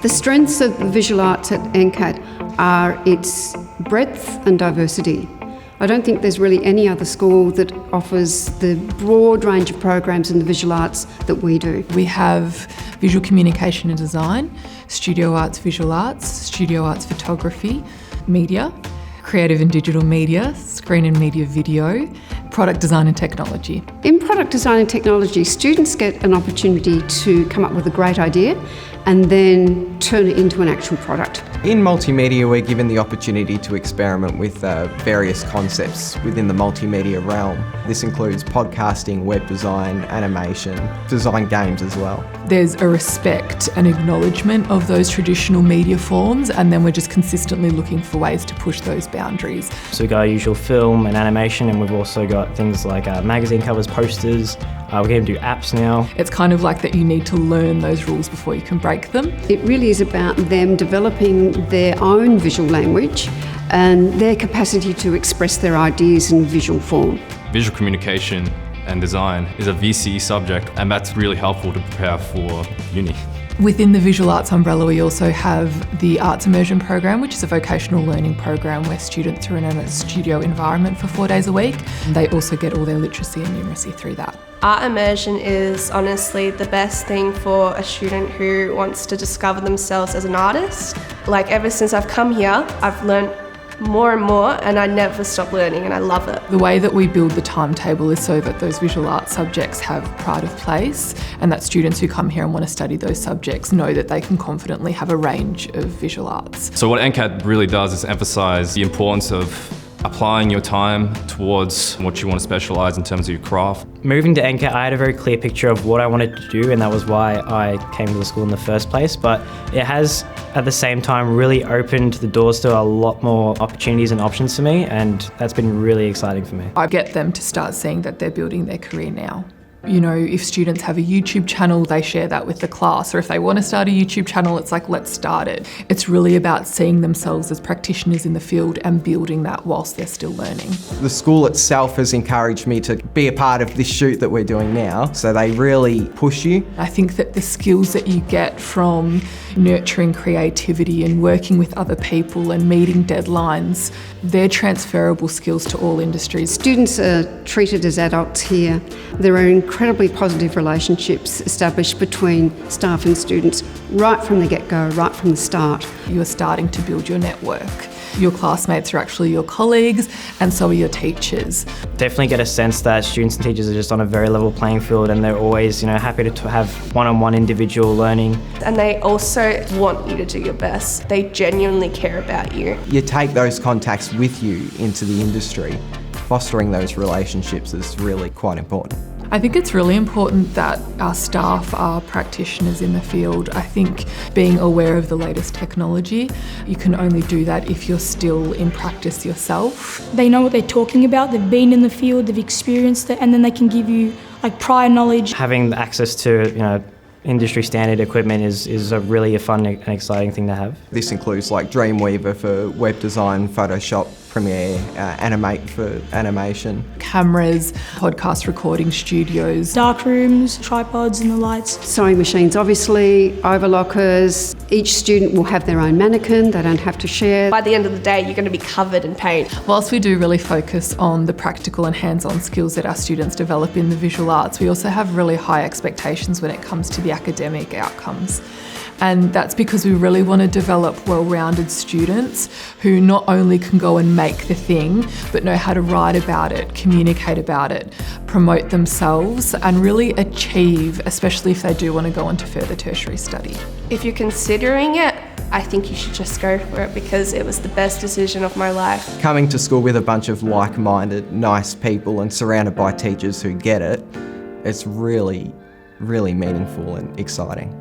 The strengths of the visual arts at Ncat are its breadth and diversity. I don't think there's really any other school that offers the broad range of programs in the visual arts that we do. We have visual communication and design, studio arts, visual arts, studio arts, photography, media, creative and digital media, screen and media video, product design and technology. In product design and technology, students get an opportunity to come up with a great idea and then turn it into an actual product. In multimedia, we're given the opportunity to experiment with various concepts within the multimedia realm. This includes podcasting, web design, animation, design games as well. There's a respect and acknowledgement of those traditional media forms, and then we're just consistently looking for ways to push those boundaries. So we've got our usual film and animation, and we've also got things like magazine covers, posters. We're going to do apps now. It's kind of like that you need to learn those rules before you can break them. It really is about them developing their own visual language and their capacity to express their ideas in visual form. Visual communication and design is a VCE subject, and that's really helpful to prepare for uni. Within the visual arts umbrella, we also have the Arts Immersion program, which is a vocational learning program where students are in a studio environment for 4 days a week. They also get all their literacy and numeracy through that. Art immersion is honestly the best thing for a student who wants to discover themselves as an artist. Like, ever since I've come here, I've learnt more and more, and I never stop learning, and I love it. The way that we build the timetable is so that those visual arts subjects have pride of place, and that students who come here and want to study those subjects know that they can confidently have a range of visual arts. So what Ncat really does is emphasise the importance of applying your time towards what you want to specialise in terms of your craft. Moving to Ncat, I had a very clear picture of what I wanted to do, and that was why I came to the school in the first place. But it has, at the same time, really opened the doors to a lot more opportunities and options for me, and that's been really exciting for me. I get them to start seeing that they're building their career now. You know, if students have a YouTube channel, they share that with the class, or if they want to start a YouTube channel, it's like, let's start it. It's really about seeing themselves as practitioners in the field and building that whilst they're still learning. The school itself has encouraged me to be a part of this shoot that we're doing now, so they really push you. I think that the skills that you get from nurturing creativity and working with other people and meeting deadlines, they're transferable skills to all industries. Students are treated as adults here. There are incredibly positive relationships established between staff and students right from the get-go, right from the start. You're starting to build your network. Your classmates are actually your colleagues, and so are your teachers. Definitely get a sense that students and teachers are just on a very level playing field, and they're always, happy to have one-on-one individual learning. And they also want you to do your best. They genuinely care about you. You take those contacts with you into the industry. Fostering those relationships is really quite important. I think it's really important that our staff are practitioners in the field. I think being aware of the latest technology, you can only do that if you're still in practice yourself. They know what they're talking about, they've been in the field, they've experienced it, and then they can give you prior knowledge. Having access to, industry standard equipment is a really fun and exciting thing to have. This includes Dreamweaver for web design, Photoshop, Premiere, Animate for animation. Cameras, podcast recording studios. Dark rooms, tripods and the lights. Sewing machines, obviously, overlockers. Each student will have their own mannequin, they don't have to share. By the end of the day, you're going to be covered in paint. Whilst we do really focus on the practical and hands-on skills that our students develop in the visual arts, we also have really high expectations when it comes to the academic outcomes. And that's because we really want to develop well-rounded students who not only can go and make the thing, but know how to write about it, communicate about it, promote themselves, and really achieve, especially if they do want to go on to further tertiary study. If you're considering it, I think you should just go for it, because it was the best decision of my life. Coming to school with a bunch of like-minded, nice people and surrounded by teachers who get it, it's really, really meaningful and exciting.